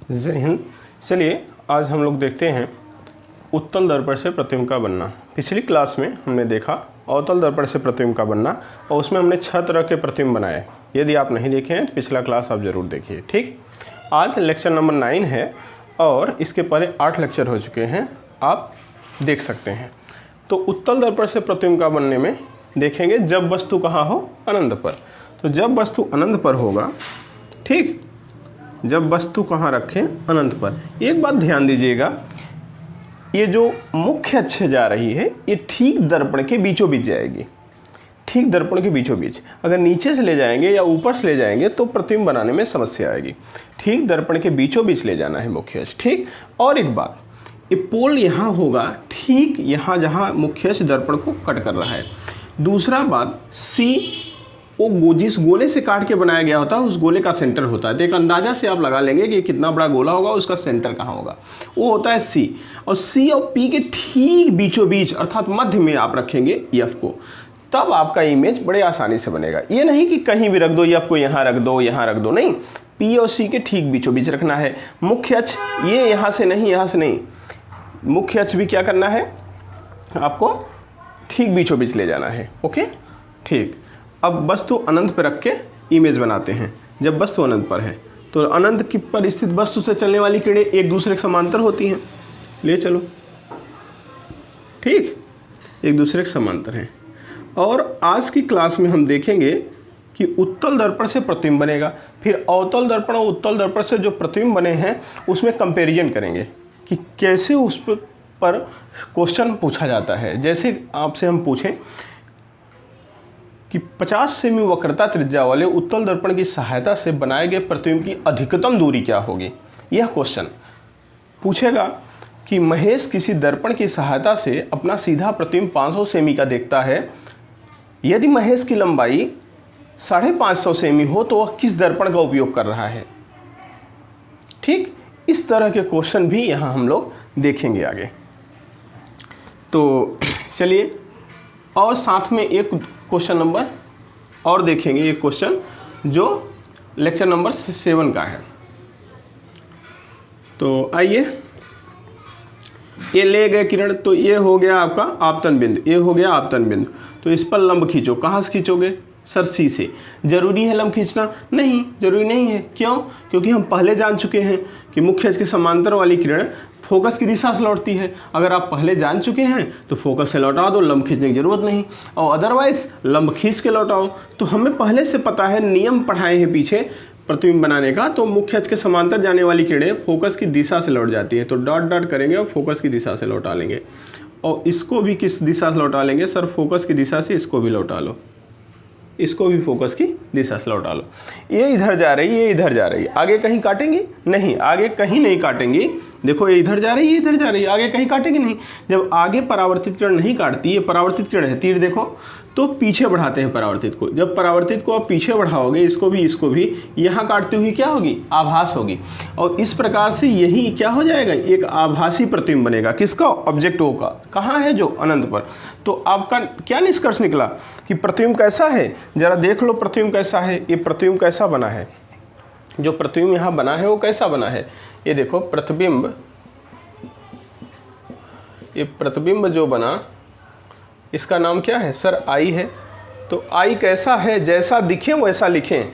जय हिंद। चलिए आज हम लोग देखते हैं उत्तल दर्पण से प्रतिबिंब का बनना। पिछली क्लास में हमने देखा अवतल दर्पण से प्रतिबिंब का बनना और उसमें हमने 6 तरह के प्रतिबिंब बनाए। यदि आप नहीं देखे हैं तो पिछला क्लास आप ज़रूर देखिए। ठीक, आज लेक्चर नंबर 9 है और इसके पहले 8 लेक्चर हो चुके हैं, आप देख सकते हैं। तो उत्तल दर्पण से प्रतिबिंब का बनने में देखेंगे जब वस्तु कहाँ हो, अनंत पर। तो जब वस्तु अनंत पर होगा, ठीक, जब वस्तु कहाँ रखें, अनंत पर। एक बात ध्यान दीजिएगा, ये जो मुख्य अक्ष जा रही है ये ठीक दर्पण के बीचों बीच जाएगी, ठीक दर्पण के बीचों बीच। अगर नीचे से ले जाएंगे या ऊपर से ले जाएंगे तो प्रतिबिंब बनाने में समस्या आएगी। ठीक दर्पण के बीचों बीच ले जाना है मुख्य अक्ष। ठीक, और एक बात, ये पोल यहाँ होगा ठीक यहाँ जहाँ मुख्य अक्ष दर्पण को कट कर रहा है। दूसरा बात, सी वो जिस गोले से काट के बनाया गया होता है उस गोले का सेंटर होता है। तो एक अंदाजा से आप लगा लेंगे कि कितना बड़ा गोला होगा, उसका सेंटर कहाँ होगा, वो होता है सी। और सी और पी के ठीक बीचों बीच अर्थात मध्य में आप रखेंगे एफ को, तब आपका इमेज बड़े आसानी से बनेगा। ये नहीं कि कहीं भी रख दो, एफ को यहाँ रख दो, यहाँ रख दो, नहीं, पी और सी के ठीक बीचों बीच रखना है। मुख्य अक्ष ये यहाँ से नहीं, यहाँ से नहीं, मुख्य अक्ष भी क्या करना है आपको, ठीक बीचों बीच ले जाना है। ओके, ठीक। अब वस्तु अनंत पर रख के इमेज बनाते हैं। जब वस्तु अनंत पर है तो अनंत की पर स्थित वस्तु से चलने वाली किरणें एक दूसरे के समांतर होती हैं। ले चलो, ठीक, एक दूसरे के समांतर हैं। और आज की क्लास में हम देखेंगे कि उत्तल दर्पण से प्रतिबिंब बनेगा, फिर अवतल दर्पण और उत्तल दर्पण से जो प्रतिबिंब बने हैं उसमें कंपैरिजन करेंगे कि कैसे उस पर क्वेश्चन पूछा जाता है। जैसे आपसे हम पूछें कि 50 सेमी वक्रता त्रिज्या वाले उत्तल दर्पण की सहायता से बनाए गए प्रतिबिंब की अधिकतम दूरी क्या होगी। यह क्वेश्चन पूछेगा कि महेश किसी दर्पण की सहायता से अपना सीधा प्रतिबिंब 500 सेमी का देखता है। यदि महेश की लंबाई 550 सेमी हो तो वह किस दर्पण का उपयोग कर रहा है। ठीक, इस तरह के क्वेश्चन भी यहाँ हम लोग देखेंगे आगे। तो चलिए, और साथ में एक क्वेश्चन नंबर और देखेंगे, एक क्वेश्चन जो लेक्चर नंबर 7 का है। तो आइए, ये ले गए किरण, तो ये हो गया आपका आपतन बिंदु, ये हो गया आपतन बिंदु। तो इस पर लंब खींचो। कहाँ से खींचोगे सर? सी से। जरूरी है लंब खींचना? नहीं, जरूरी नहीं है। क्यों? क्योंकि हम पहले जान चुके हैं कि मुख्य अक्ष के समांतर वाली किरण फोकस की दिशा से लौटती है। अगर आप पहले जान चुके हैं तो फोकस से लौटा दो, लंब खींचने की जरूरत नहीं। और अदरवाइज लंब खींच के लौटाओ। तो हमें पहले से पता है, नियम पढ़ाए हैं पीछे प्रतिबिंब बनाने का। तो मुख्य अक्ष के समांतर जाने वाली किरणें फोकस की दिशा से लौट जाती है। तो डॉट डॉट करेंगे और फोकस की दिशा से लौटा लेंगे। और इसको भी किस दिशा से लौटा लेंगे सर? फोकस की दिशा से। इसको भी लौटा लो, इसको भी फोकस की दिशा से लौटा लो। ये इधर जा रही है, ये इधर जा रही है, आगे कहीं काटेंगी नहीं, आगे कहीं नहीं काटेंगी। देखो ये इधर जा रही है, ये इधर जा रही है, आगे कहीं काटेंगे नहीं। जब आगे परावर्तित किरण नहीं काटती, ये परावर्तित किरण है, तीर देखो, तो पीछे बढ़ाते हैं परावर्तित को। जब परावर्तित को आप पीछे बढ़ाओगे, इसको भी यहाँ काटती हुई क्या होगी? आभास होगी। और इस प्रकार से यही क्या हो जाएगा? एक आभासी प्रतिबिंब बनेगा। किसका? ऑब्जेक्ट ओ का। कहाँ है? जो अनंत पर। तो आपका क्या निष्कर्ष निकला कि प्रतिबिंब कैसा है? जरा देख लो प्रतिबिंब कैसा है। ये प्रतिबिंब कैसा बना है? जो प्रतिबिंब यहाँ बना है वो कैसा बना है? ये देखो प्रतिबिंब, ये प्रतिबिंब जो बना इसका नाम क्या है सर? आई है। तो आई कैसा है? जैसा दिखे वैसा लिखें।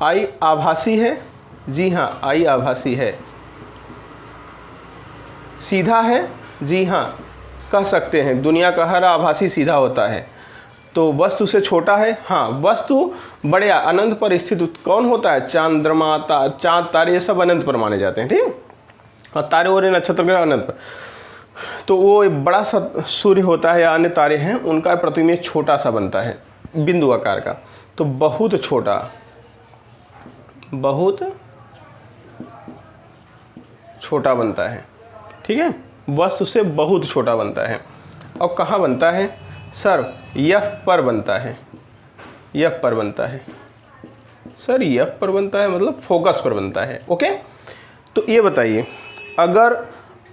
आई आभासी है? जी हाँ, आई आभासी है। सीधा है? जी हाँ, कह सकते हैं, दुनिया का हर आभासी सीधा होता है। तो वस्तु से छोटा है? हाँ, वस्तु बड़े अनंत पर स्थित कौन होता है? चंद्रमा, चांद, तारे, ये सब अनंत पर माने जाते हैं। ठीक, और तारे और नक्षत्र ग्रह अनंत पर। तो वो एक बड़ा सा सूर्य होता है या अन्य तारे हैं, उनका प्रतिबिंब छोटा सा बनता है, बिंदु आकार का। तो बहुत छोटा, बहुत छोटा बनता है। ठीक है, वस्तु से बहुत छोटा बनता है। और कहाँ बनता है सर? एफ पर बनता है। एफ पर बनता है सर, एफ पर बनता है मतलब फोकस पर बनता है। ओके, तो ये बताइए, अगर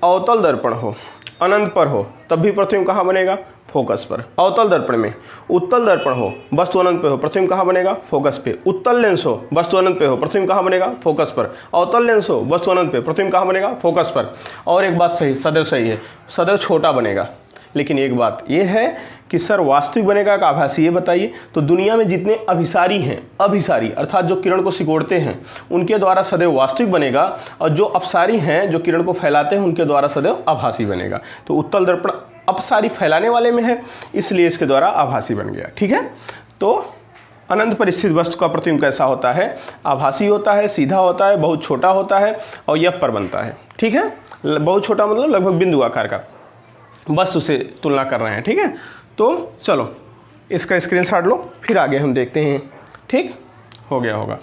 अवतल दर्पण हो, अनंत पर हो, तब भी प्रतिबिंब कहाँ बनेगा? फोकस पर। अवतल दर्पण में उत्तल दर्पण हो, वस्तु अनंत पे हो, प्रतिबिंब कहाँ बनेगा? फोकस पे। उत्तल लेंस हो, वस्तु अनंत पे हो, प्रतिबिंब कहाँ बनेगा? फोकस पर। अवतल लेंस हो, वस्तु अनंत पे, प्रतिबिंब कहाँ बनेगा? फोकस पर। और एक बात सही, सदैव सही है, सदैव छोटा बनेगा। लेकिन एक बात ये है कि सर वास्तविक बनेगा कि आभासी, ये बताइए। तो दुनिया में जितने अभिसारी हैं, अभिसारी अर्थात जो किरण को सिकोड़ते हैं, उनके द्वारा सदैव वास्तविक बनेगा, और जो अपसारी हैं, जो किरण को फैलाते हैं, उनके द्वारा सदैव आभासी बनेगा। तो उत्तल दर्पण अपसारी फैलाने वाले में है, इसलिए इसके द्वारा आभासी बन गया। ठीक है, तो अनंत पर स्थित वस्तु का प्रतिबिंब कैसा होता है? आभासी होता है, सीधा होता है, बहुत छोटा होता है और यफ पर बनता है। ठीक है, बहुत छोटा मतलब लगभग बिंदु आकार का, बस उसे तुलना कर रहे हैं। ठीक है, तो चलो इसका स्क्रीनशॉट लो, फिर आगे हम देखते हैं। ठीक हो गया होगा,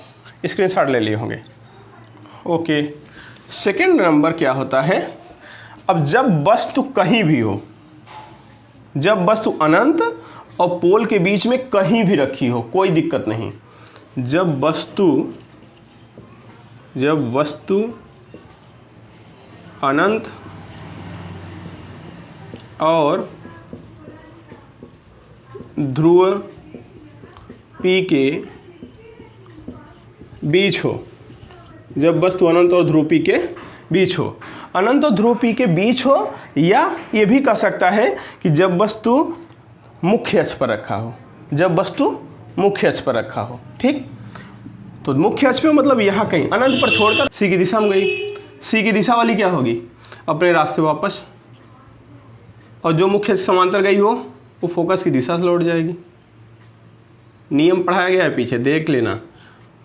स्क्रीनशॉट ले लिए होंगे। ओके, सेकंड नंबर क्या होता है? अब जब वस्तु कहीं भी हो, जब वस्तु अनंत और पोल के बीच में कहीं भी रखी हो, कोई दिक्कत नहीं। जब वस्तु अनंत और ध्रुव P के बीच हो, जब वस्तु अनंत और ध्रुव P के बीच हो, अनंत और ध्रुव P के बीच हो, या ये भी कह सकता है कि जब वस्तु मुख्य अक्ष पर रखा हो, जब वस्तु मुख्य अक्ष पर रखा हो। ठीक, तो मुख्य अक्ष पे मतलब यहाँ कहीं, अनंत पर छोड़कर सी की दिशा में गई, सी की दिशा वाली क्या होगी? अपने रास्ते वापस, और जो मुख्य अक्ष समांतर गई हो वो फोकस की दिशा से लौट जाएगी। नियम पढ़ाया गया है पीछे, देख लेना,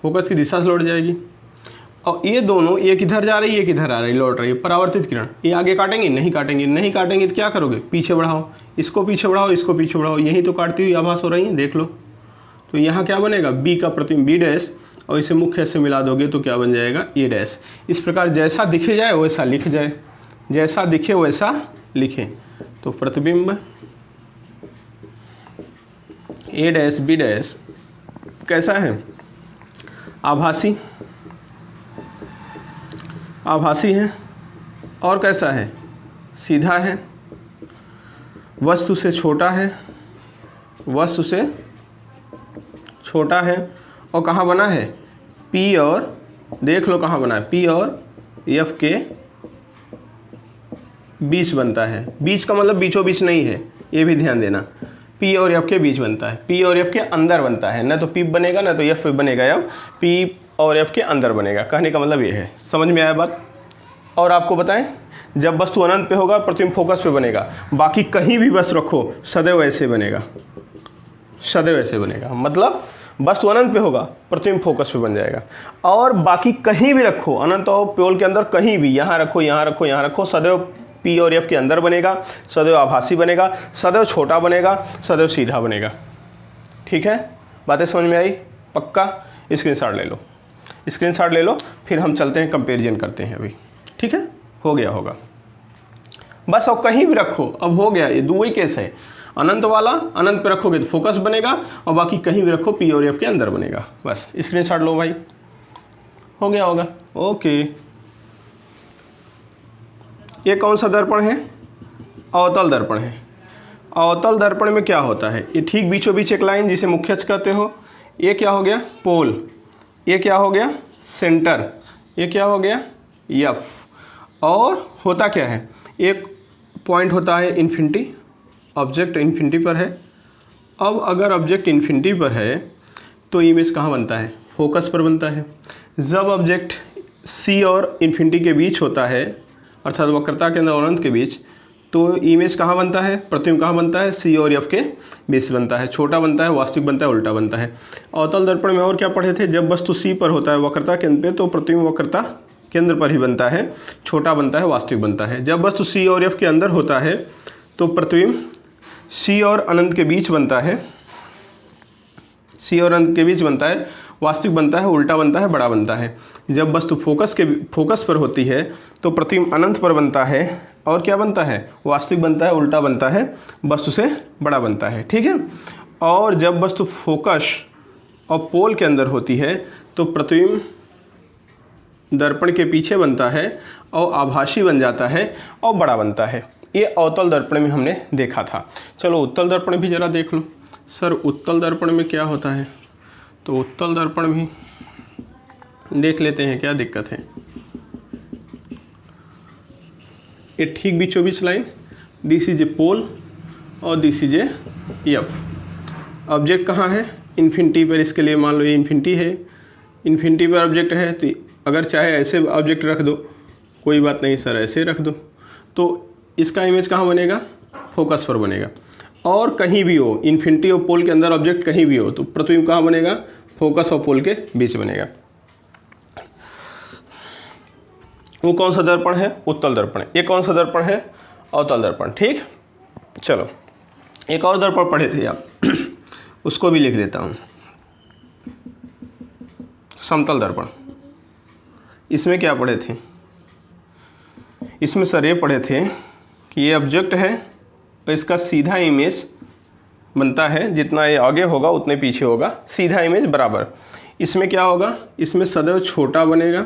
फोकस की दिशा से लौट जाएगी। और ये दोनों, एक इधर जा रही है, एक इधर आ रही, लौट रही है, परावर्तित किरण। ये आगे काटेंगे? नहीं काटेंगे। नहीं काटेंगे तो क्या करोगे? पीछे बढ़ाओ, इसको पीछे बढ़ाओ, इसको पीछे बढ़ाओ, यही तो काटती हुई आभास हो रही है, देख लो। तो यहाँ क्या बनेगा? बी का प्रतिबिंब बी डैश, और इसे मुख्य से मिला दोगे तो क्या बन जाएगा? ए डैश। इस प्रकार जैसा दिखे जाए वैसा लिख जाए, जैसा दिखे वैसा लिखें। तो प्रतिबिंब ए डैश बी डैश कैसा है? आभासी, आभासी है। और कैसा है? सीधा है, वस्तु से छोटा है, वस्तु से छोटा है। और कहाँ बना है? P और, देख लो कहाँ बना है, P और F के बीच बनता है। बीच का मतलब बीचों बीच नहीं है, ये भी ध्यान देना। P और F के बीच बनता है, P और F के अंदर बनता है, ना तो P बनेगा ना तो F बनेगा, अब P और F के अंदर बनेगा। कहने का मतलब ये है, समझ में आया बात? और आपको बताएं, जब वस्तु अनंत पे होगा प्रतिबिंब फोकस पे बनेगा, बाकी कहीं भी वस्तु रखो सदैव ऐसे बनेगा, सदैव ऐसे बनेगा। मतलब वस्तु अनंत पे होगा प्रतिबिंब फोकस पे बन जाएगा, और बाकी कहीं भी रखो, अनंत और पोल के अंदर कहीं भी, यहाँ रखो, यहाँ रखो, यहाँ रखो, सदैव P और F के अंदर बनेगा, सदैव आभासी बनेगा, सदैव छोटा बनेगा, सदैव सीधा बनेगा। ठीक है, बातें समझ में आई? पक्का? स्क्रीनशॉट ले लो, स्क्रीनशॉट ले लो, फिर हम चलते हैं, कंपैरिजन करते हैं अभी। ठीक है, हो गया होगा बस। और कहीं भी रखो, अब हो गया, ये दो ही केस है। अनंत वाला अनंत पे रखोगे तो फोकस बनेगा, और बाकी कहीं भी रखो P और F के अंदर बनेगा। बस स्क्रीनशॉट लो भाई, हो गया होगा। ओके, ये कौन सा दर्पण है? अवतल दर्पण है। अवतल दर्पण में क्या होता है? ये ठीक बीचों बीच एक लाइन जिसे मुख्य अक्ष कहते हो, ये क्या हो गया? पोल। ये क्या हो गया? सेंटर। ये क्या हो गया? F। और होता क्या है? एक पॉइंट होता है इन्फिनिटी, ऑब्जेक्ट इन्फिनिटी पर है। अब अगर ऑब्जेक्ट इन्फिनिटी पर है तो इमेज कहाँ बनता है? फोकस पर बनता है। जब ऑब्जेक्ट C और इन्फिनिटी के बीच होता है, अर्थात वक्रता के अंदर और अनंत के बीच, तो इमेज कहाँ बनता है? प्रतिबिंब कहाँ बनता है? C और F के बीच बनता है। छोटा बनता है, वास्तविक बनता है, उल्टा बनता है। अवतल दर्पण में और क्या पढ़े थे? जब वस्तु C पर होता है वक्रता केंद्र पे, तो प्रतिबिंब वक्रता केंद्र पर ही बनता है, छोटा बनता है, वास्तविक बनता है। जब वस्तु C और F के अंदर होता है तो प्रतिबिंब C और अनंत के बीच बनता है, C और अनंत के बीच बनता है, वास्तविक बनता है, उल्टा बनता है, बड़ा बनता है। जब वस्तु फोकस पर होती है तो प्रतिबिंब अनंत पर बनता है, और क्या बनता है? वास्तविक बनता है, उल्टा बनता है, वस्तु से बड़ा बनता है। ठीक है, और जब वस्तु फोकस और पोल के अंदर होती है तो प्रतिबिंब दर्पण के पीछे बनता है और आभासी बन जाता है और बड़ा बनता है। ये अवतल दर्पण में हमने देखा था। चलो उत्तल दर्पण भी ज़रा देख लो। सर उत्तल दर्पण में क्या होता है? तो उत्तल दर्पण भी देख लेते हैं, क्या दिक्कत है। ये ठीक बीचों बीच लाइन, दिस इज ए पोल और this is A F. Object कहाँ है? इन्फिनिटी पर। इसके लिए मान लो ये इन्फिनिटी है, इन्फिनिटी पर ऑब्जेक्ट है, तो अगर चाहे ऐसे ऑब्जेक्ट रख दो, कोई बात नहीं सर ऐसे रख दो, तो इसका इमेज कहाँ बनेगा? फोकस पर बनेगा। और कहीं भी हो, इन्फिनिटी और पोल के अंदर ऑब्जेक्ट कहीं भी हो, तो प्रतिबिंब कहाँ बनेगा? फोकस और पोल के बीच बनेगा। वो कौन सा दर्पण है? उत्तल दर्पण। ये कौन सा दर्पण है? अवतल दर्पण। ठीक, चलो एक और दर्पण पढ़े थे आप, उसको भी लिख देता हूँ। समतल दर्पण। इसमें क्या पढ़े थे? इसमें सर ये पढ़े थे कि ये ऑब्जेक्ट है और इसका सीधा इमेज बनता है, जितना ये आगे होगा उतने पीछे होगा, सीधा इमेज बराबर। इसमें क्या होगा? इसमें सदैव छोटा बनेगा,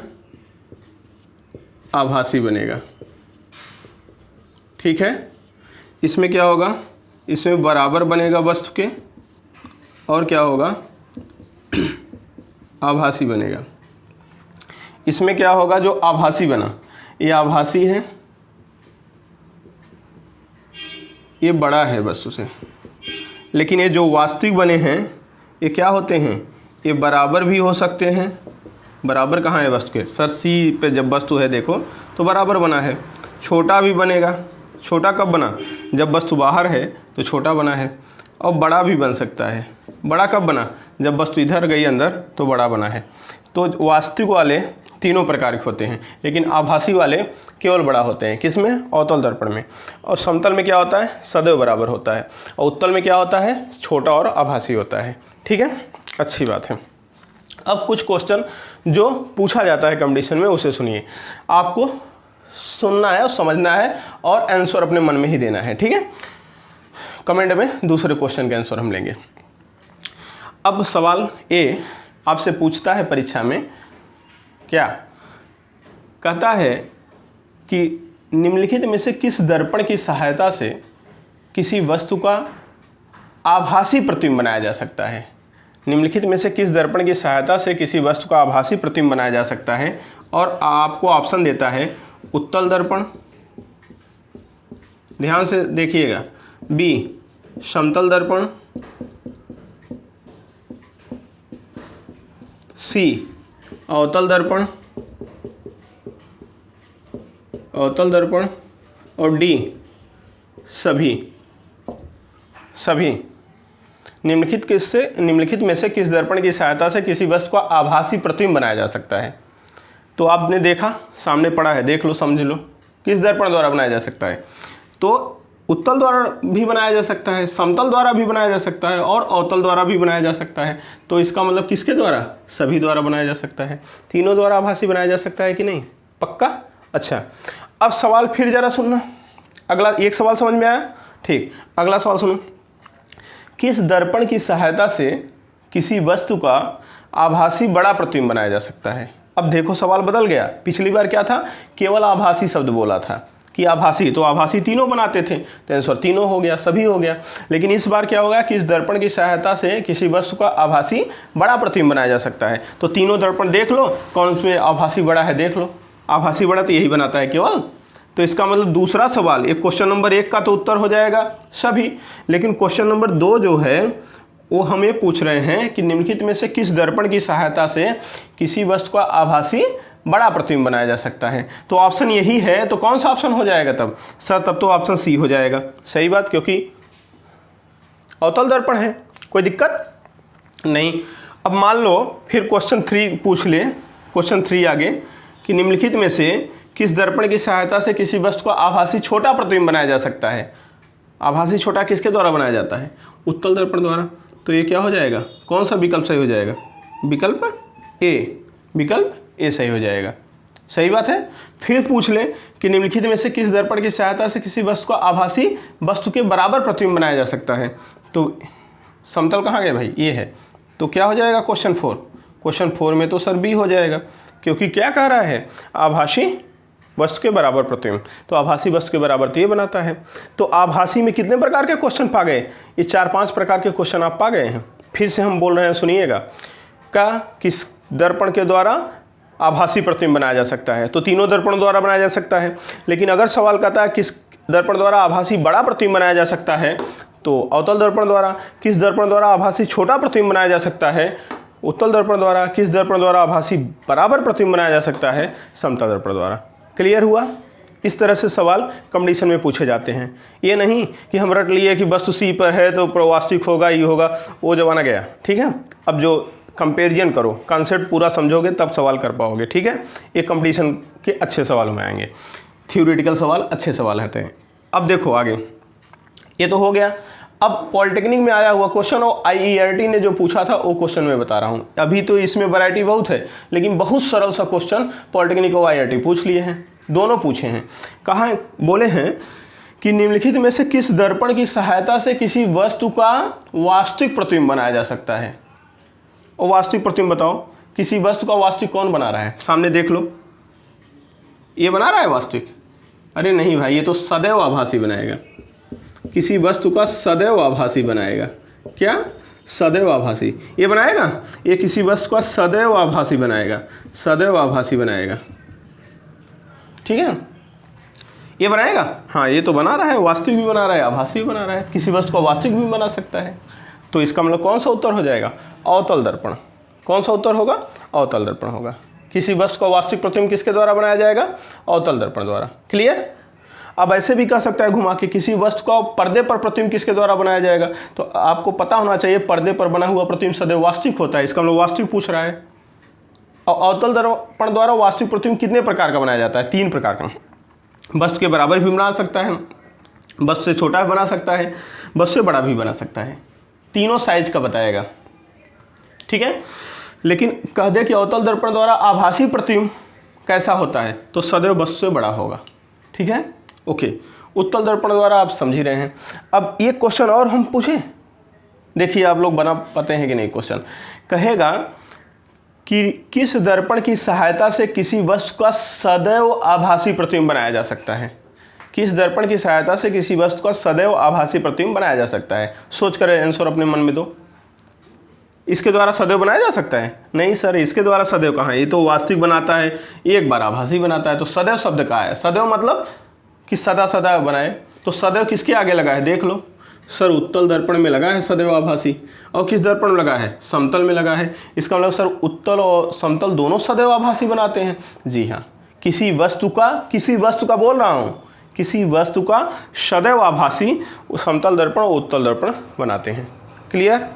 आभासी बनेगा। ठीक है, इसमें क्या होगा? इसमें बराबर बनेगा वस्तु के, और क्या होगा? आभासी बनेगा। इसमें क्या होगा? जो आभासी बना, ये आभासी है, ये बड़ा है वस्तु से, लेकिन ये जो वास्तविक बने हैं ये क्या होते हैं? ये बराबर भी हो सकते हैं। बराबर कहाँ है वस्तु के? सर सी पे जब वस्तु है देखो तो बराबर बना है। छोटा भी बनेगा। छोटा कब बना? जब वस्तु बाहर है तो छोटा बना है। और बड़ा भी बन सकता है। बड़ा कब बना? जब वस्तु इधर गई अंदर तो बड़ा बना है। तो वास्तविक वाले तीनों प्रकार के होते हैं, लेकिन आभासी वाले केवल बड़ा होते हैं। किस में? अवतल दर्पण में। और समतल में क्या होता है? सदैव बराबर होता है। और उत्तल में क्या होता है? छोटा और आभासी होता है। ठीक है, अच्छी बात है। अब कुछ क्वेश्चन जो पूछा जाता है कंपटीशन में उसे सुनिए। आपको सुनना है और समझना है और आंसर अपने मन में ही देना है। ठीक है, कमेंट में दूसरे क्वेश्चन के आंसर हम लेंगे। अब सवाल ए आपसे पूछता है परीक्षा में, क्या कहता है कि निम्नलिखित में से किस दर्पण की सहायता से किसी वस्तु का आभासी प्रतिबिंब बनाया जा सकता है? निम्नलिखित में से किस दर्पण की सहायता से किसी वस्तु का आभासी प्रतिबिंब बनाया जा सकता है? और आपको ऑप्शन देता है उत्तल दर्पण, ध्यान से देखिएगा, बी समतल दर्पण, सी अवतल दर्पण, अवतल दर्पण, और डी सभी। निम्नलिखित में से किस दर्पण की सहायता से किसी वस्तु का आभासी प्रतिबिंब बनाया जा सकता है? तो आपने देखा, सामने पड़ा है, देख लो, समझ लो, किस दर्पण द्वारा बनाया जा सकता है? तो उत्तल द्वारा भी बनाया जा सकता है, समतल द्वारा भी बनाया जा सकता है और अवतल द्वारा भी बनाया जा सकता है। तो इसका मतलब किसके द्वारा? सभी द्वारा बनाया जा सकता है। तीनों द्वारा आभासी बनाया जा सकता है कि नहीं? पक्का? अच्छा, अब सवाल फिर जरा सुनना। अगला एक सवाल समझ में आया? ठीक, अगला सवाल सुनो। किस दर्पण की सहायता से किसी वस्तु का आभासी बड़ा प्रतिबिंब बनाया जा सकता है? अब देखो सवाल बदल गया। पिछली बार क्या था? केवल आभासी शब्द बोला था कि आभासी, तो आभासी तीनों बनाते थे, तो आंसर तीनों हो गया, सभी हो गया। लेकिन इस बार क्या होगा कि इस दर्पण की सहायता से किसी वस्तु का आभासी बड़ा प्रतिबिंब बनाया जा सकता है। तो तीनों दर्पण देख लो, कौन उसमें आभासी बड़ा है, देख लो। आभासी बड़ा तो यही बनाता है केवल। तो इसका मतलब दूसरा सवाल, एक क्वेश्चन नंबर 1 का तो उत्तर हो जाएगा सभी, लेकिन क्वेश्चन नंबर 2 जो है वो हमें पूछ रहे हैं कि निम्नलिखित में से किस दर्पण की सहायता से किसी वस्तु का आभासी बड़ा प्रतिबिंब बनाया जा सकता है? तो ऑप्शन यही है, तो कौन सा ऑप्शन हो जाएगा तब? सर तब तो ऑप्शन सी हो जाएगा। सही बात, क्योंकि अवतल दर्पण है, कोई दिक्कत नहीं। अब मान लो फिर क्वेश्चन 3 पूछ ले, क्वेश्चन 3 आगे, कि निम्नलिखित में से किस दर्पण की सहायता से किसी वस्तु का आभासी छोटा प्रतिबिंब बनाया जा सकता है? आभासी छोटा किसके द्वारा बनाया जाता है? उत्तल दर्पण द्वारा। तो ये क्या हो जाएगा? कौन सा विकल्प सही हो जाएगा? विकल्प ए, विकल्प ए सही हो जाएगा। सही बात है। फिर पूछ ले कि निम्नलिखित में से किस दर्पण की सहायता से किसी वस्तु का आभासी वस्तु के बराबर प्रतिबिंब बनाया जा सकता है? तो समतल कहाँ गया भाई? ये है। तो क्या हो जाएगा क्वेश्चन 4? क्वेश्चन 4 में तो सर बी हो जाएगा, क्योंकि क्या कह रहा है? आभासी वस्तु के बराबर प्रतिबिंब, तो आभासी वस्तु के बराबर तो ये बनाता है। तो आभासी में कितने प्रकार के क्वेश्चन पा गए? ये 4-5 प्रकार के क्वेश्चन आप पा गए हैं। फिर से हम बोल रहे हैं, सुनिएगा। किस दर्पण के द्वारा आभासी प्रतिबिंब बनाया जा सकता है? तो तीनों दर्पण द्वारा बनाया जा सकता है। लेकिन अगर सवाल कहता है किस दर्पण द्वारा आभासी बड़ा प्रतिबिंब बनाया जा सकता है, तो अवतल दर्पण द्वारा। किस दर्पण द्वारा आभासी छोटा प्रतिबिंब बनाया जा सकता है? उत्तल दर्पण द्वारा। किस दर्पण द्वारा आभासी बराबर प्रतिबिंब बनाया जा सकता है? समतल दर्पण द्वारा। क्लियर हुआ? इस तरह से सवाल कंपटीशन में पूछे जाते हैं। ये नहीं कि हम रट लिए कि वस्तु सी पर है तो वास्तविक होगा, ये होगा, वो जमाना गया। ठीक है, अब जो कंपेरिजन करो, कॉन्सेप्ट पूरा समझोगे तब सवाल कर पाओगे। ठीक है, ये कंपटीशन के अच्छे सवालों में आएंगे, थ्योरेटिकल सवाल अच्छे सवाल रहते हैं। अब देखो आगे, ये तो हो गया। अब पॉलिटेक्निक में आया हुआ क्वेश्चन और IERT ने जो पूछा था वो क्वेश्चन मैं बता रहा हूँ। अभी तो इसमें वैरायटी बहुत है, लेकिन बहुत सरल सा क्वेश्चन पॉलिटेक्निक और IIRT पूछ लिए हैं, दोनों पूछे हैं। कहाँ बोले हैं कि निम्नलिखित में से किस दर्पण की सहायता से किसी वस्तु का वास्तविक प्रतिबिंब बनाया जा सकता है? और वास्तविक प्रतिबिंब बताओ, किसी वस्तु का वास्तविक कौन बना रहा है? सामने देख लो, ये बना रहा है वास्तविक? अरे नहीं भाई, ये तो सदैव आभासी बनाएगा। किसी वस्तु का सदैव आभासी बनाएगा। क्या? सदैव आभासी। ये बनाएगा, ये किसी वस्तु का सदैव आभासी बनाएगा, सदैव आभासी बनाएगा। ठीक है, ये बनाएगा। हाँ, ये तो बना रहा है, वास्तविक भी बना रहा है, आभासी भी बना रहा है, किसी वस्तु का वास्तविक भी बना सकता है। तो इसका मतलब कौन सा उत्तर हो जाएगा? अवतल दर्पण। कौन सा उत्तर होगा? अवतल दर्पण होगा। किसी वस्तु का वास्तविक प्रतिबिंब किसके द्वारा बनाया जाएगा? अवतल दर्पण द्वारा। क्लियर? अब ऐसे भी कह सकता है घुमा के, किसी वस्तु का पर्दे पर प्रतिबिंब किसके द्वारा बनाया जाएगा? तो आपको पता होना चाहिए पर्दे पर बना हुआ प्रतिबिंब सदैव वास्तविक होता है, इसका मतलब वास्तविक पूछ रहा है। और अवतल दर्पण द्वारा वास्तविक प्रतिबिंब कितने प्रकार का बनाया जाता है? 3 प्रकार का। वस्तु के बराबर भी बना सकता है, वस्तु से छोटा भी बना सकता है, वस्तु से बड़ा भी बना सकता है। तीनों साइज का बताएगा। ठीक है, लेकिन कह दे कि अवतल दर्पण द्वारा आभासी प्रतिबिंब कैसा होता है, तो सदैव वस्तु से बड़ा होगा। ठीक है, ओके। उत्तल दर्पण द्वारा आप समझ ही रहे हैं। अब ये क्वेश्चन और हम पूछें, देखिए आप लोग बना पाते हैं कि नहीं। क्वेश्चन कहेगा कि किस दर्पण की सहायता से किसी वस्तु का सदैव आभासी प्रतिबिंब बनाया जा सकता है? किस दर्पण की सहायता से किसी वस्तु का सदैव आभासी प्रतिबिंब बनाया जा सकता है? सोच कर आंसर अपने मन में दो। इसके द्वारा सदैव बनाया जा सकता है? नहीं सर, इसके द्वारा सदैव कहाँ है? ये तो वास्तविक बनाता है, एक बार आभासी बनाता है। तो सदैव शब्द का है, सदैव मतलब कि सदा सदा बनाए। तो सदैव किसके आगे लगा है? देख लो सर, उत्तल दर्पण में लगा है सदैव आभासी। और किस दर्पण में लगा है? समतल में लगा है। इसका मतलब सर उत्तल और समतल दोनों सदैव आभासी बनाते हैं। जी हाँ, किसी वस्तु का बोल रहा हूँ, किसी वस्तु का सदैव आभासी समतल दर्पण और उत्तल दर्पण बनाते हैं। क्लियर?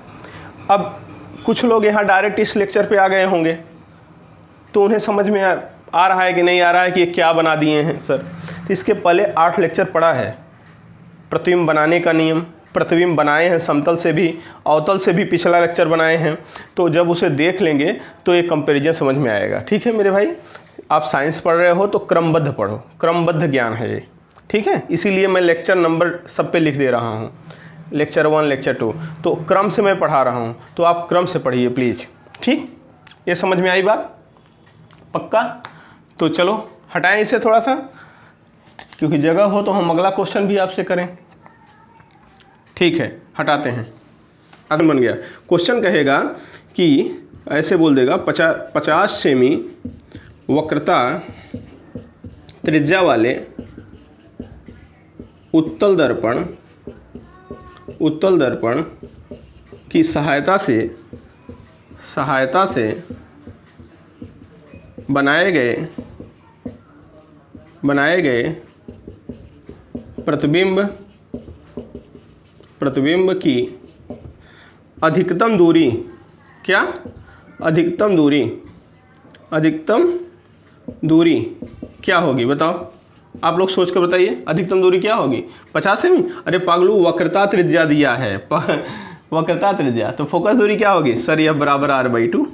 अब कुछ लोग यहाँ डायरेक्ट इस लेक्चर पे आ गए होंगे, तो उन्हें समझ में आ रहा है कि नहीं आ रहा है कि ये क्या बना दिए हैं सर। तो इसके पहले 8 लेक्चर पढ़ा है, प्रतिबिंब बनाने का नियम, प्रतिबिंब बनाए हैं समतल से भी, अवतल से भी पिछला लेक्चर बनाए हैं। तो जब उसे देख लेंगे तो ये कंपैरिजन समझ में आएगा। ठीक है मेरे भाई, आप साइंस पढ़ रहे हो तो क्रमबद्ध पढ़ो, क्रमबद्ध ज्ञान है ये। ठीक है, इसीलिए मैं लेक्चर नंबर सब पे लिख दे रहा हूँ, लेक्चर 1, लेक्चर 2, तो क्रम से मैं पढ़ा रहा हूँ, तो आप क्रम से पढ़िए प्लीज़। ठीक, ये समझ में आई बात? पक्का? तो चलो हटाएं इसे थोड़ा सा, क्योंकि जगह हो तो हम अगला क्वेश्चन भी आपसे करें। ठीक है, हटाते हैं। अगला बन गया क्वेश्चन, कहेगा कि ऐसे बोल देगा 50 सेमी वक्रता त्रिज्या वाले उत्तल दर्पण की सहायता से बनाए गए प्रतिबिंब की अधिकतम दूरी क्या? अधिकतम दूरी क्या होगी? बताओ, आप लोग सोच कर बताइए, अधिकतम दूरी क्या होगी? 50 सेमी? अरे पागलू, वक्रता त्रिज्या दिया है, वक्रता त्रिज्या, तो फोकस दूरी क्या होगी? सर यह बराबर r/2,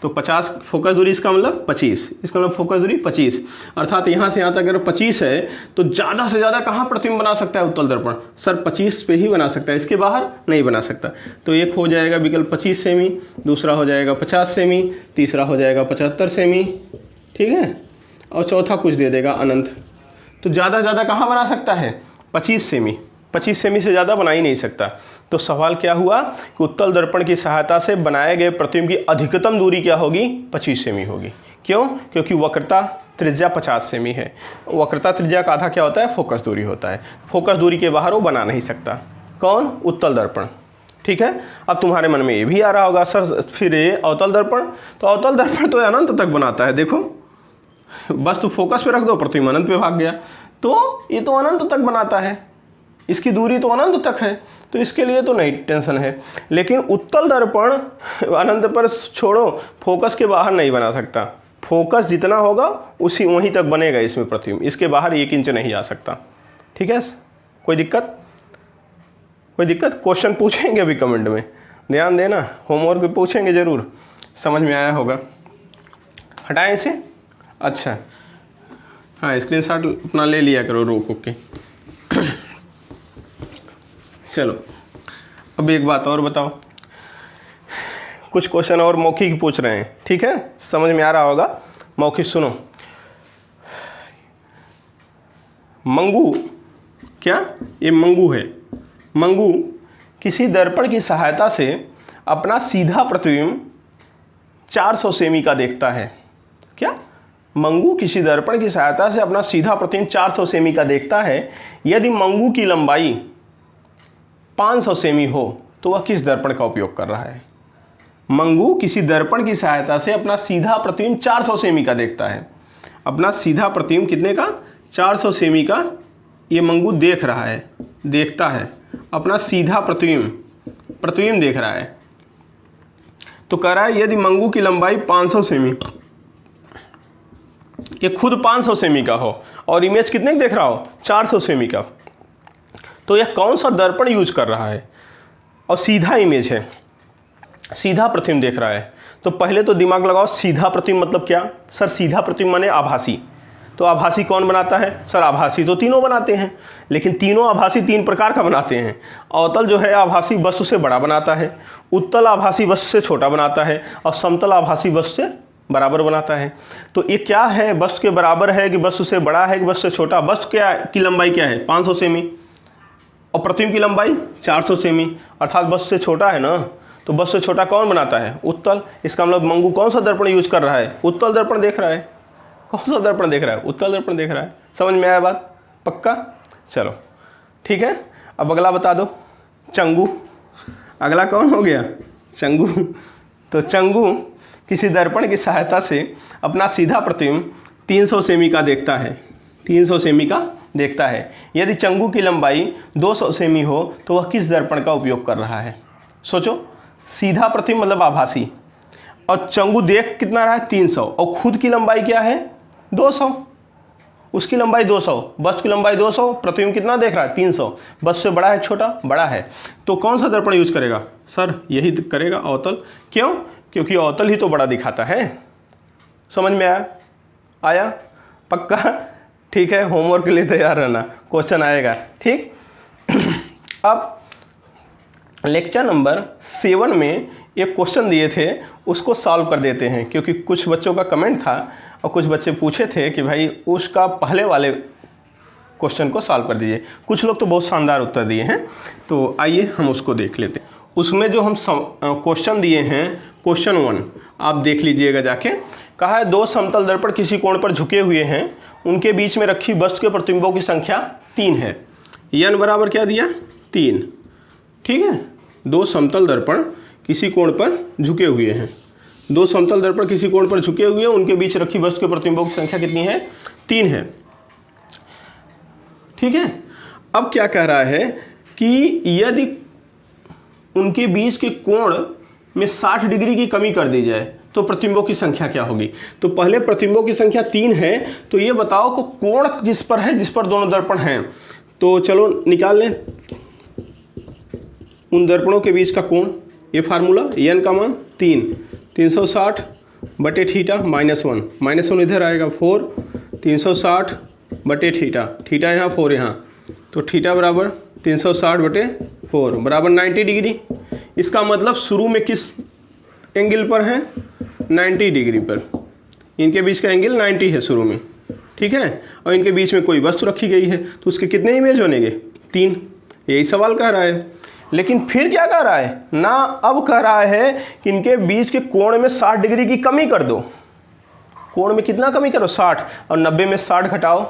तो 50 फोकस दूरी, इसका मतलब 25, इसका मतलब फोकस दूरी 25, अर्थात यहाँ से यहाँ तक अगर 25 है तो ज़्यादा से ज़्यादा कहाँ प्रतिबिंब बना सकता है उत्तल दर्पण? सर 25 पे ही बना सकता है, इसके बाहर नहीं बना सकता। तो एक हो जाएगा विकल्प 25 सेमी, दूसरा हो जाएगा 50 सेमी, तीसरा हो जाएगा 75 सेमी। ठीक है, और चौथा कुछ दे देगा अनंत। तो ज़्यादा से ज़्यादा कहाँ बना सकता है? 25 सेमी। 25 सेमी से ज़्यादा बना ही नहीं सकता। तो सवाल क्या हुआ कि उत्तल दर्पण की सहायता से बनाए गए प्रतिबिंब की अधिकतम दूरी क्या होगी? 25 सेमी होगी। क्यों? क्योंकि वक्रता त्रिज्या 50 सेमी है। वक्रता त्रिज्या का आधा क्या होता है? फोकस दूरी होता है। फोकस दूरी के बाहर वो बना नहीं सकता। कौन? उत्तल दर्पण। ठीक है। अब तुम्हारे मन में ये भी आ रहा होगा सर फिर ये अवतल दर्पण, तो अवतल दर्पण तो अनंत तक बनाता है। देखो बस तो फोकस पे रख दो, प्रतिबिंब अनंत पे भाग गया, तो ये तो अनंत तक बनाता है, इसकी दूरी तो अनंत तक है, तो इसके लिए तो नहीं टेंशन है। लेकिन उत्तल दर्पण अनंत पर छोड़ो, फोकस के बाहर नहीं बना सकता। फोकस जितना होगा उसी वहीं तक बनेगा इसमें प्रतिबिंब, इसके बाहर 1 इंच नहीं आ सकता। ठीक है, कोई दिक्कत? कोई दिक्कत? क्वेश्चन पूछेंगे अभी कमेंट में, ध्यान देना, होमवर्क भी पूछेंगे ज़रूर। समझ में आया होगा? हटाएं इसे। अच्छा हाँ, स्क्रीनशॉट अपना ले लिया करो रोक के। चलो अब एक बात और बताओ, कुछ क्वेश्चन और मौखिक पूछ रहे हैं। ठीक है, समझ में आ रहा होगा। मौखिक सुनो। मंगू, क्या ये मंगू है? मंगू किसी दर्पण की सहायता से अपना सीधा प्रतिबिंब 400 सेमी का देखता है। क्या? मंगू किसी दर्पण की सहायता से अपना सीधा प्रतिबिंब 400 सेमी का देखता है। यदि मंगू की लंबाई 500 सेमी हो तो वह किस दर्पण का उपयोग कर रहा है? मंगू किसी दर्पण की सहायता से अपना सीधा प्रतिबिंब 400 सेमी का देखता है। अपना सीधा प्रतिबिंब कितने का? 400 सेमी का ये मंगू देख रहा है, देखता है, अपना सीधा प्रतिबिंब देख रहा है। तो कह रहा है यदि मंगू की लंबाई 500 सेमी, ये खुद 500 सेमी का हो और इमेज कितने का देख रहा हो? 400 सेमी का, तो यह कौन सा दर्पण यूज कर रहा है? और सीधा इमेज है, सीधा प्रतिबिंब देख रहा है। तो पहले तो दिमाग लगाओ, सीधा प्रतिबिंब मतलब क्या? सर सीधा प्रतिबिंब माने आभासी। तो आभासी कौन बनाता है? सर आभासी तो तीनों बनाते हैं, लेकिन तीनों आभासी 3 प्रकार का बनाते हैं। अवतल जो है आभासी वस्तु से बड़ा बनाता है, उत्तल आभासी वस्तु से छोटा बनाता है, और समतल आभासी वस्तु से बराबर बनाता है। तो ये क्या है? वस्तु के बराबर है कि वस्तु से बड़ा है कि वस्तु से छोटा? वस्तु क्या की लंबाई क्या है? 500 सेमी, और प्रतिबिंब की लंबाई 400 सेमी, अर्थात वस्तु से छोटा है ना। तो वस्तु से छोटा कौन बनाता है? उत्तल। इसका मतलब मंगू कौन सा दर्पण यूज कर रहा है? उत्तल दर्पण देख रहा है। कौन सा दर्पण देख रहा है? उत्तल दर्पण देख रहा है। समझ में आया बात? पक्का? चलो ठीक है। अब अगला बता दो, चंगू। अगला कौन हो गया? चंगू। तो चंगू किसी दर्पण की सहायता से अपना सीधा प्रतिबिंब 300 सेमी का देखता है। 300 सेमी का देखता है। यदि चंगू की लंबाई 200 सेमी हो तो वह किस दर्पण का उपयोग कर रहा है? सोचो, सीधा प्रतिबिंब मतलब आभासी, और चंगू देख कितना रहा है? 300, और खुद की लंबाई क्या है? 200। उसकी लंबाई 200, वस्तु की लंबाई 200, प्रतिबिंब कितना देख रहा है? 300। वस्तु से बड़ा है छोटा? बड़ा है। तो कौन सा दर्पण यूज करेगा? सर यही करेगा, अवतल। क्यों? क्योंकि अवतल ही तो बड़ा दिखाता है। समझ में आया? आया? पक्का? ठीक है, होमवर्क के लिए तैयार रहना, क्वेश्चन आएगा। ठीक। अब लेक्चर नंबर 7 में एक क्वेश्चन दिए थे, उसको सॉल्व कर देते हैं, क्योंकि कुछ बच्चों का कमेंट था और कुछ बच्चे पूछे थे कि भाई उसका पहले वाले क्वेश्चन को सॉल्व कर दीजिए। कुछ लोग तो बहुत शानदार उत्तर दिए हैं, तो आइए हम उसको देख लेते हैं। उसमें जो हम क्वेश्चन दिए हैं, क्वेश्चन 1 आप देख लीजिएगा जाके। कहा है 2 समतल दर्पण किसी कोण पर झुके हुए हैं, उनके बीच में रखी वस्तु के प्रतिबिंबों की संख्या 3 है। n बराबर क्या दिया? 3। ठीक है, 2 समतल दर्पण किसी कोण पर झुके हुए हैं। 2 समतल दर्पण किसी कोण पर झुके हुए हैं, उनके बीच रखी वस्तु के प्रतिबिंबों की संख्या कितनी है? 3 है। ठीक है। अब क्या कह रहा है कि यदि उनके बीच के कोण में 60 डिग्री की कमी कर दी जाए तो प्रतिबिंबों की संख्या क्या होगी? तो पहले प्रतिबिंबों की संख्या 3 है, तो ये बताओ कि कोण किस पर है जिस पर दोनों दर्पण हैं। तो चलो निकाल लें उन दर्पणों के बीच का कोण। ये फार्मूला, n का मान 360 बटे थीटा -1, -1 इधर आएगा 4, 360 बटे थीटा, थीटा यहाँ 4 यहाँ, तो थीटा बराबर 360 बटे 4 बराबर 90 डिग्री। इसका मतलब शुरू में किस एंगल पर है? 90 डिग्री पर। इनके बीच का एंगल 90 है शुरू में, ठीक है, और इनके बीच में कोई वस्तु रखी गई है तो उसके कितने इमेज बनेंगे? 3। यही सवाल कह रहा है। लेकिन फिर क्या कह रहा है ना, अब कह रहा है कि इनके बीच के कोण में 60 डिग्री की कमी कर दो। कोण में कितना कमी करो? 60, और 90 में 60 घटाओ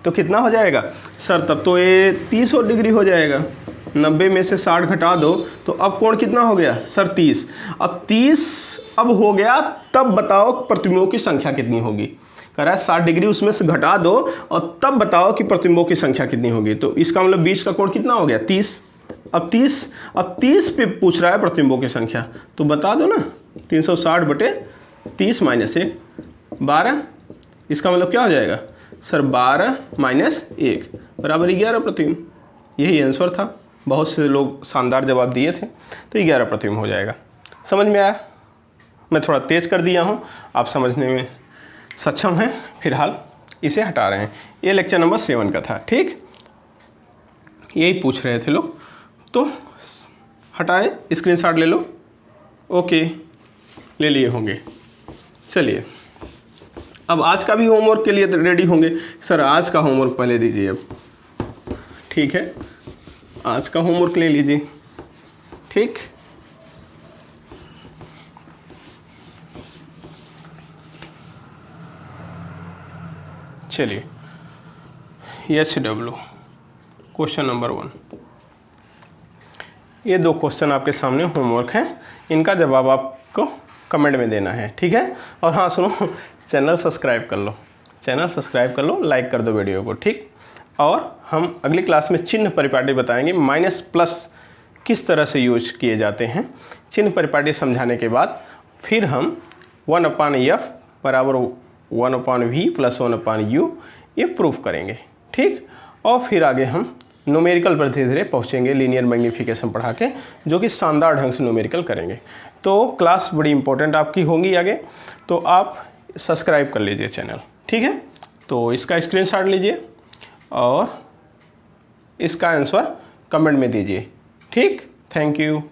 तो कितना हो जाएगा सर? तब तो ये 30 और डिग्री हो जाएगा। 90 में से 60 घटा दो तो अब कोण कितना हो गया सर? 30। अब 30 अब हो गया, तब बताओ प्रतिबिंबों की संख्या कितनी होगी। कह रहा है 60 डिग्री उसमें से घटा दो और तब बताओ कि प्रतिबिंबों की संख्या कितनी होगी। तो इसका मतलब बीच का कोण कितना हो गया? 30। अब 30 पे पूछ रहा है प्रतिबिंबों की संख्या, तो बता दो ना, 360 बटे 30 माइनस 1, 12। इसका मतलब क्या हो जाएगा सर? 12 माइनस 1 बराबर 11 प्रतिबिंब। यही आंसर था। बहुत से लोग शानदार जवाब दिए थे, तो 11 प्रतिबिंब हो जाएगा। समझ में आया? मैं थोड़ा तेज़ कर दिया हूँ, आप समझने में सक्षम हैं। फिलहाल इसे हटा रहे हैं। ये लेक्चर नंबर 7 का था। ठीक, यही पूछ रहे थे लोग, तो हटाए, स्क्रीनशॉट ले लो। ओके, ले लिए होंगे। चलिए, अब आज का भी होमवर्क के लिए रेडी होंगे। सर आज का होमवर्क पहले दीजिए अब। ठीक है, आज का होमवर्क ले लीजिए। ठीक, चलिए, HW क्वेश्चन नंबर 1। ये 2 क्वेश्चन आपके सामने होमवर्क हैं, इनका जवाब आपको कमेंट में देना है। ठीक है, और हाँ सुनो, चैनल सब्सक्राइब कर लो, चैनल सब्सक्राइब कर लो, लाइक कर दो वीडियो को। ठीक, और हम अगली क्लास में चिन्ह परिपाटी बताएंगे, माइनस प्लस किस तरह से यूज किए जाते हैं। चिन्ह परिपाटी समझाने के बाद फिर हम 1/f बराबर 1/v प्लस 1/u ये प्रूफ करेंगे। ठीक, और फिर आगे हम न्यूमेरिकल पर धीरे धीरे पहुँचेंगे, लीनियर मैग्नीफिकेशन पढ़ा के, जो कि शानदार ढंग से न्यूमेरिकल करेंगे। तो क्लास बड़ी इंपॉर्टेंट आपकी होगी आगे, तो आप सब्सक्राइब कर लीजिए चैनल। ठीक है, तो इसका स्क्रीनशॉट लीजिए और इसका आंसर कमेंट में दीजिए। ठीक, थैंक यू।